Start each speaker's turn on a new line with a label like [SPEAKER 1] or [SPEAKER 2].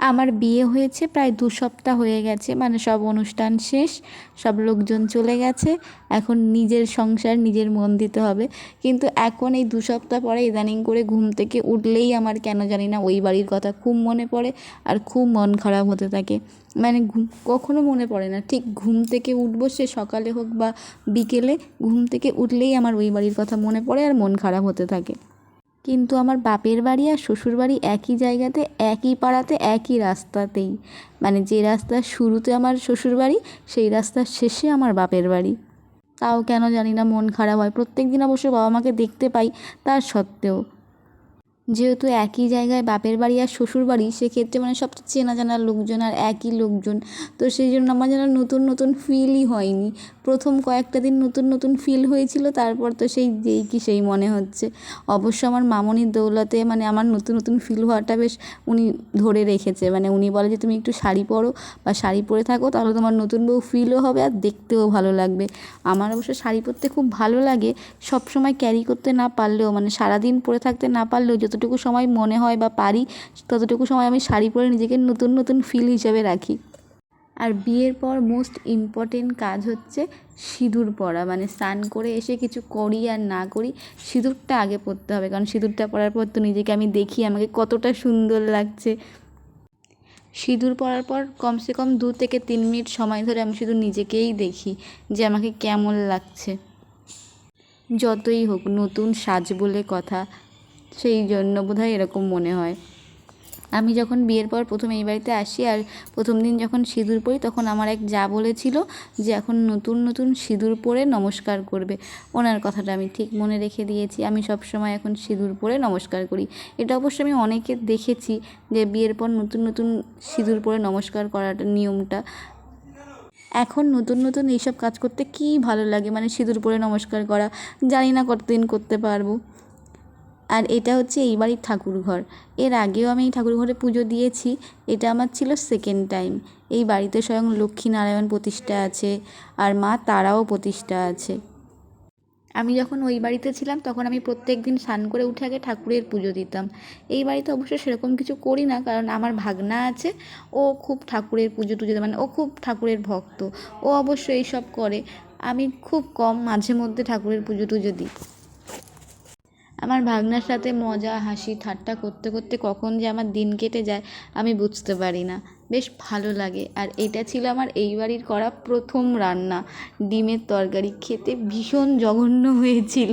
[SPEAKER 1] আমার বিয়ে হয়েছে প্রায় 2 সপ্তাহ হয়ে গেছে, মানে সব অনুষ্ঠান শেষ, সব লোকজন চলে গেছে। এখন নিজের সংসার, নিজের মন দিতে হবে। কিন্তু এখন এই 2 সপ্তাহ পরে ইদানিং করে ঘুম থেকে উঠলেই আমার কেন জানি না ওই বাড়ির কথা খুব মনে পড়ে, আর খুব মন খারাপ হতে থাকে। মানে কখনো মনে পড়ে না, ঠিক ঘুম থেকে উঠবো, সে সকালে হোক বা বিকেলে, ঘুম থেকে উঠলেই আমার ওই বাড়ির কথা মনে পড়ে আর মন খারাপ হতে থাকে। কিন্তু আমার বাপের বাড়ি আর শ্বশুর বাড়ি একই জায়গাতে, একই পাড়াতে, একই রাস্তাতেই। মানে যে রাস্তার শুরুতে আমার শ্বশুর বাড়ি, সেই রাস্তার শেষে আমার বাপের বাড়ি। তাও কেন জানি না মন খারাপ হয়। প্রত্যেক দিন অবশ্য বাবা মাকে দেখতে পাই, তার সত্ত্বেও যেহেতু একই জায়গায় বাপের বাড়ি আর শ্বশুর বাড়ি, সেক্ষেত্রে মানে সব চেনা জানা লোকজন আর একই লোকজন, তো সেই জন্য আমার যেন নতুন নতুন ফিলই হয়নি। প্রথম কয়েকটা দিন নতুন নতুন ফিল হয়েছিল, তারপর তো সেই যেই কি সেই মনে হচ্ছে। অবশ্য আমার মামনির দৌলতে মানে আমার নতুন নতুন ফিল হওয়াটা বেশ উনি ধরে রেখেছে। মানে উনি বলে যে তুমি একটু শাড়ি পরো বা শাড়ি পরে থাকো, তাহলে তোমার নতুন বউ ফিলও হবে আর দেখতেও ভালো লাগবে। আমার অবশ্য শাড়ি পরতে খুব ভালো লাগে, সব সময় ক্যারি করতে না পারলেও, মানে সারাদিন পরে থাকতে না পারলেও যতটুকু সময় মনে হয় বা পারি, ততটুকু সময় আমি শাড়ি পরে নিজেকে নতুন নতুন ফিল হিসেবে রাখি। আর বিয়ের পর মোস্ট ইম্পর্টেন্ট কাজ হচ্ছে সিঁদুর পরা। মানে স্নান করে এসে কিছু করি আর না করি, সিঁদুরটা আগে পরতে হবে, কারণ সিঁদুরটা পরার পর তো নিজেকে আমি দেখি আমাকে কতটা সুন্দর লাগছে। সিঁদুর পরার পর কমসে কম 2 থেকে 3 মিনিট সময় ধরে আমি শুধু নিজেকেই দেখি যে আমাকে কেমন লাগছে। যতই হোক নতুন সাজ বলে কথা, সেই জন্য বোধহয় এরকম মনে হয়। আমি যখন বিয়ের পর প্রথম এই বাড়িতে আসি আর প্রথম দিন যখন সিঁদুর পরি, তখন আমার এক জা বলেছিল যে এখন নতুন নতুন সিঁদুর পরে নমস্কার করবে। ওনার কথাটা আমি ঠিক মনে রেখে দিয়েছি, আমি সব সময় এখন সিঁদুর পরে নমস্কার করি। এটা অবশ্য আমি অনেকে দেখেছি যে বিয়ের পর নতুন নতুন সিঁদুর পরে নমস্কার করাটা নিয়মটা। এখন নতুন নতুন এইসব কাজ করতে কী ভালো লাগে, মানে সিঁদুর পরে নমস্কার করা, জানি না কতদিন করতে পারবো। আর এটা হচ্ছে এই বাড়ির ঠাকুরঘর। এর আগেও আমি এই ঠাকুরঘরে পুজো দিয়েছি, এটা আমার ছিল সেকেন্ড টাইম। এই বাড়িতে স্বয়ং লক্ষ্মীনারায়ণ প্রতিষ্ঠা আছে আর মা তারাও প্রতিষ্ঠা আছে। আমি যখন ওই বাড়িতে ছিলাম তখন আমি প্রত্যেক দিন স্নান করে উঠে আগে ঠাকুরের পুজো দিতাম। এই বাড়িতে অবশ্য সেরকম কিছু করি না, কারণ আমার ভাগনা আছে, ও খুব ঠাকুরের পুজো টুজো, মানে ও খুব ঠাকুরের ভক্ত, ও অবশ্য এইসব করে। আমি খুব কম মাঝে মধ্যে ঠাকুরের পুজো টুজো দিই। আমার ভাগনার সাথে মজা হাসি ঠাট্টা করতে করতে কখন যে আমার দিন কেটে যায় আমি বুঝতে পারি না, বেশ ভালো লাগে। আর এটা ছিল আমার এই বাড়ির করা প্রথম রান্না, ডিমের তরকারি। খেতে ভীষণ জঘন্য হয়েছিল।